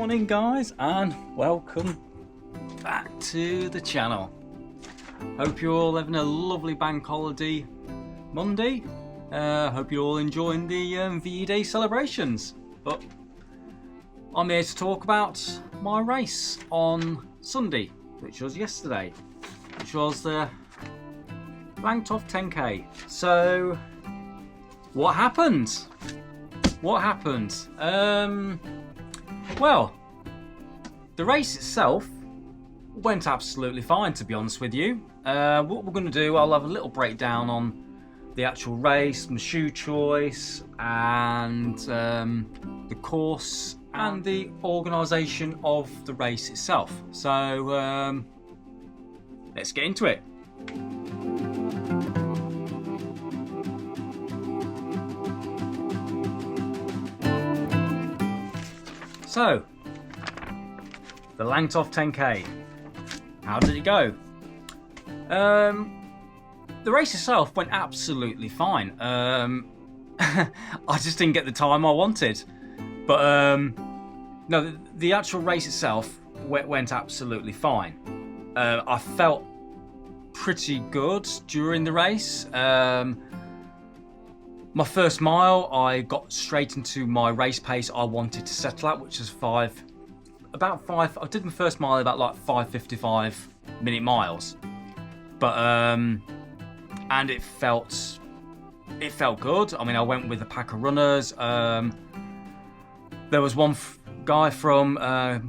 morning guys, and welcome back to the channel. Hope you're all having a lovely bank holiday Monday. Hope you're all enjoying the VE Day celebrations. But I'm here to talk about my race on Sunday, which was yesterday, which was the Langtoft 10k. So what happened? Well, the race itself went absolutely fine, to be honest with you. What we're going to do, I'll have a little breakdown on the actual race, my shoe choice, and the course and the organisation of the race itself. So let's get into it. So, the Langtoft 10k, how did it go? The race itself went absolutely fine. I just didn't get the time I wanted. But no, the actual race itself went absolutely fine. I felt pretty good during the race. My first mile, I got straight into my race pace I wanted to settle at, which is about five. I did my first mile about like 5:55 minute miles, but and it felt good. I mean, I went with a pack of runners. There was one guy from my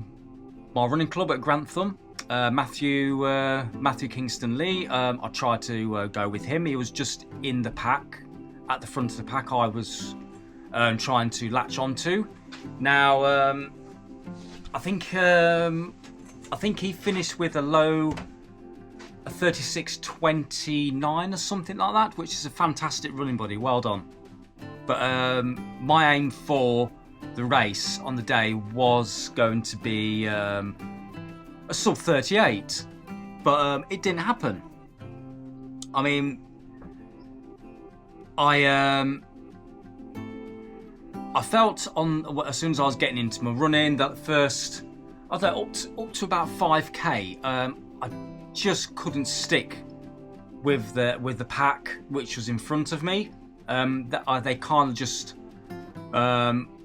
running club at Grantham, Matthew Kingston Lee. I tried to go with him. He was just in the pack. At the front of the pack, I was trying to latch onto. Now, I think he finished with a low 36:29 or something like that, which is a fantastic running buddy. Well done. But my aim for the race on the day was going to be a sub 38, but it didn't happen. I mean, I felt as soon as I was getting into my running that first, I was like up to about 5k. I just couldn't stick with the pack which was in front of me. They kind of just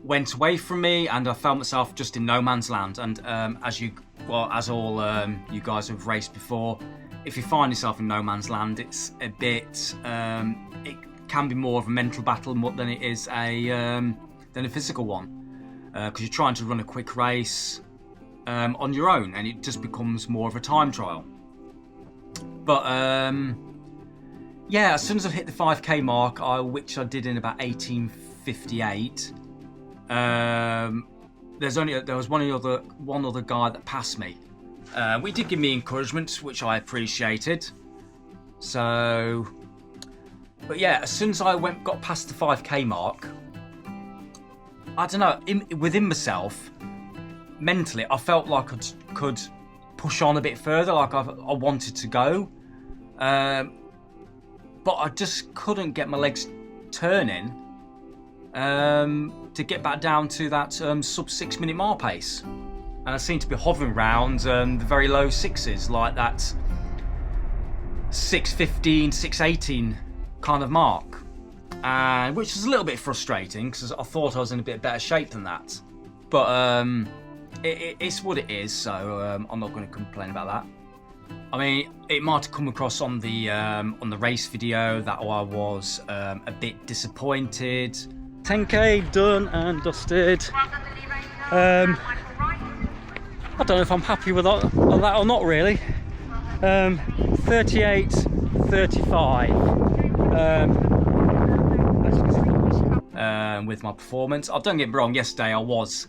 went away from me, and I found myself just in no man's land. And as all you guys have raced before, if you find yourself in no man's land, it's a bit. It can be more of a mental battle than it is than a physical one, because you're trying to run a quick race on your own, and it just becomes more of a time trial. But yeah, as soon as I hit the 5k mark, which I did in about 18:58, there was one other guy that passed me. We did give me encouragement, which I appreciated. So, but yeah, as soon as I got past the 5k mark, I don't know, within myself, mentally, I felt like I could push on a bit further, like I wanted to go. But I just couldn't get my legs turning to get back down to that sub 6 minute mile pace. And I seem to be hovering around the very low sixes, like that 6:15, 6:18 kind of mark. Which is a little bit frustrating, because I thought I was in a bit better shape than that. But it's what it is, so I'm not going to complain about that. I mean, it might have come across on the race video that I was a bit disappointed. 10k done and dusted. I don't know if I'm happy with that or not, really. 38:35 with my performance. Don't get me wrong, yesterday I was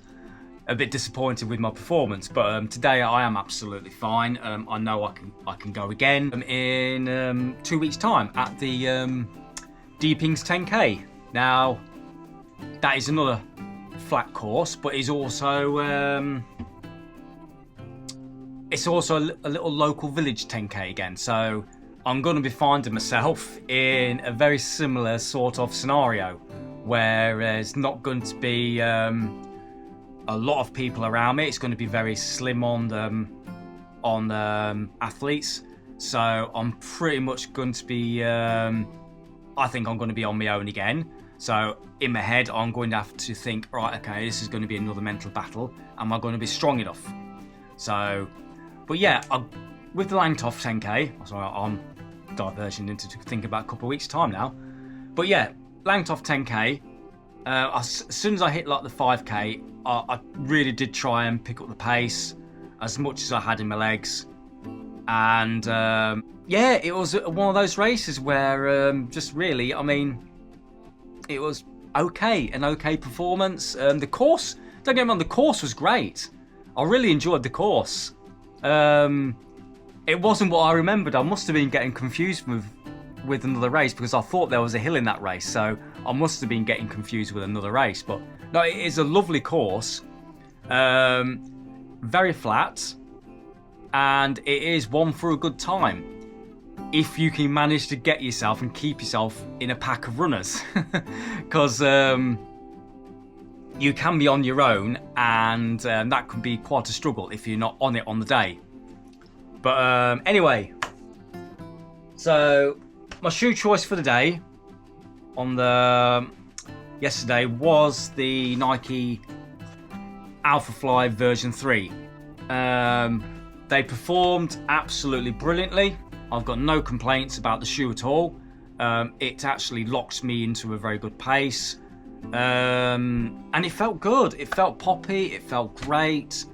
a bit disappointed with my performance, but today I am absolutely fine. I know I can go again in 2 weeks' time at the Deepings 10k. Now, that is another flat course, but it's also a little local village 10k again. So I'm going to be finding myself in a very similar sort of scenario, where there's not going to be a lot of people around me. It's going to be very slim on athletes, so I'm pretty much going to be. I think I'm going to be on my own again. So in my head, I'm going to have to think, right, okay, this is going to be another mental battle. Am I going to be strong enough? So, but yeah, with the Langtoft 10K, sorry, I'm diverging into thinking about a couple of weeks' time now. But yeah, Langtoft 10K, as soon as I hit like the 5K, I really did try and pick up the pace as much as I had in my legs. And yeah, it was one of those races where just really, I mean, it was okay, an okay performance. The course, don't get me wrong, the course was great. I really enjoyed the course. It wasn't what I remembered. I must have been getting confused with another race because I thought there was a hill in that race. So I must have been getting confused with another race. But no, it is a lovely course. Very flat. And it is one for a good time. If you can manage to get yourself and keep yourself in a pack of runners. Because you can be on your own, and that can be quite a struggle if you're not on it on the day. But anyway, so my shoe choice for the day on the yesterday was the Nike Alphafly version 3. They performed absolutely brilliantly. I've got no complaints about the shoe at all. It actually locked me into a very good pace. And it felt good. It felt poppy. It felt great.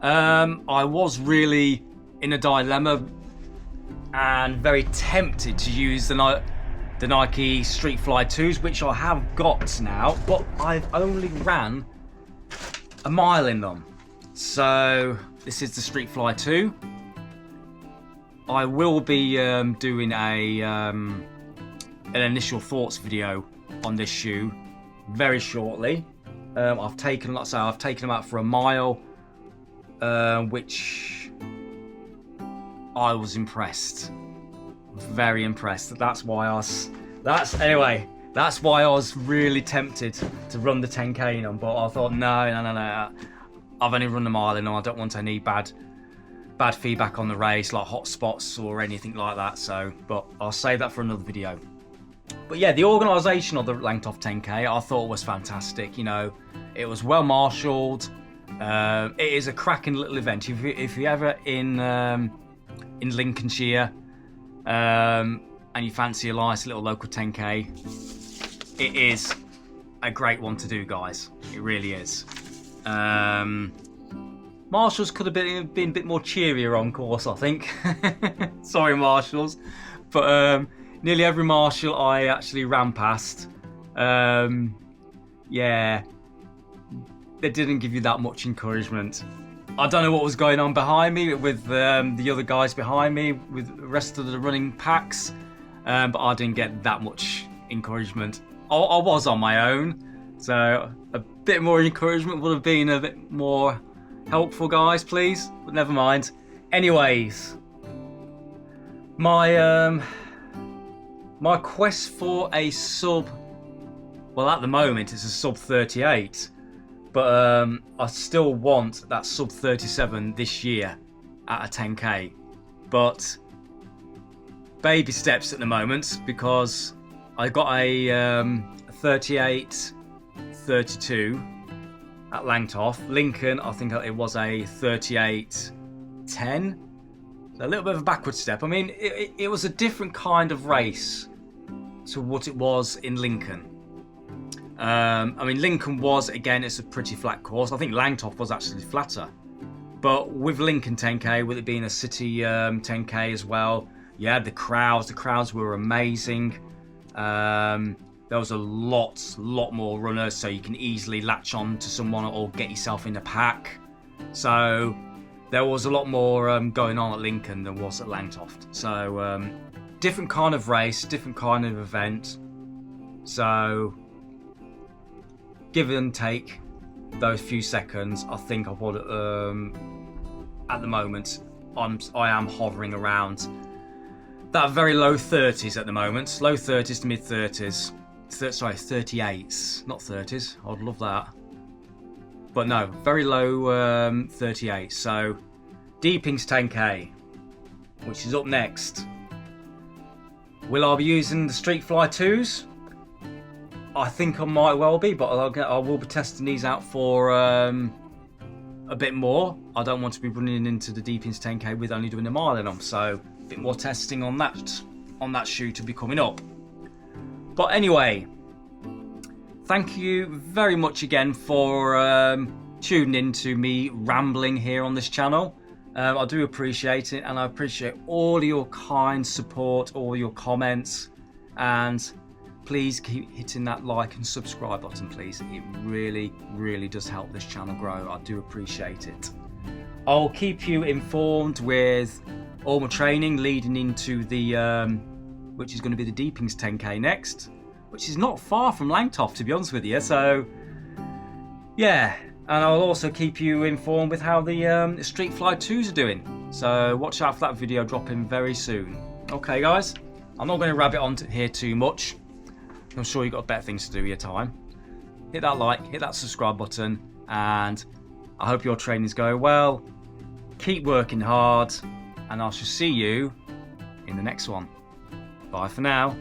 I was really in a dilemma and very tempted to use the Nike Streetfly 2s, which I have got now, but I've only ran a mile in them. So this is the Streetfly 2. I will be doing an initial thoughts video on this shoe very shortly. I've taken them out for a mile, which I was impressed, very impressed. That's why I was really tempted to run the 10K in them, but I thought no. I've only run a mile in them. I don't want any bad feedback on the race, like hot spots or anything like that. So, but I'll save that for another video. But yeah, the organisation of the Langtoft 10K I thought was fantastic. You know, it was well marshalled. It is a cracking little event. If you're ever in Lincolnshire and you fancy a nice little local 10K, it is a great one to do, guys. It really is. Marshals could have been a bit more cheerier on course, I think. Sorry, Marshals. But nearly every Marshal I actually ran past, yeah, they didn't give you that much encouragement. I don't know what was going on behind me with the other guys behind me, with the rest of the running packs, but I didn't get that much encouragement. I was on my own, so a bit more encouragement would have been a bit more helpful, guys, please. But never mind. Anyways, my quest for a sub, well, at the moment it's a sub 38, but I still want that sub 37 this year at a 10K. But baby steps at the moment, because I got a 38-32 at Langtoft. Lincoln, I think it was a 38-10. So a little bit of a backward step. I mean, it was a different kind of race to what it was in Lincoln. I mean, Lincoln was, again, it's a pretty flat course. I think Langtoft was actually flatter. But with Lincoln 10K, with it being a city 10K as well, yeah, the crowds were amazing. There was a lot more runners, so you can easily latch on to someone or get yourself in a pack. So there was a lot more going on at Lincoln than was at Langtoft. So different kind of race, different kind of event. So give and take those few seconds, I think I would, at the moment, I am hovering around that very low 30s at the moment. Low 30s to mid 30s. Sorry, 38s, not 30s. I'd love that. But no, very low 38. So Deepings 10k, which is up next. Will I be using the Street Fly 2s? I think I might well be, but I will be testing these out for a bit more. I don't want to be running into the Deepings 10k with only doing a mile in them, so a bit more testing on that shoe to be coming up. But anyway, thank you very much again for tuning in to me rambling here on this channel. I do appreciate it, and I appreciate all of your kind support, all your comments, and please keep hitting that like and subscribe button, please. It really, really does help this channel grow. I do appreciate it. I'll keep you informed with all my training leading into the, which is going to be the Deepings 10k next, which is not far from Langtoft, to be honest with you. So, yeah. And I'll also keep you informed with how the Street Fly 2s are doing. So watch out for that video dropping very soon. Okay, guys, I'm not going to rabbit on here too much. I'm sure you've got better things to do with your time. Hit that like, hit that subscribe button, and I hope your training's going well. Keep working hard, and I shall see you in the next one. Bye for now.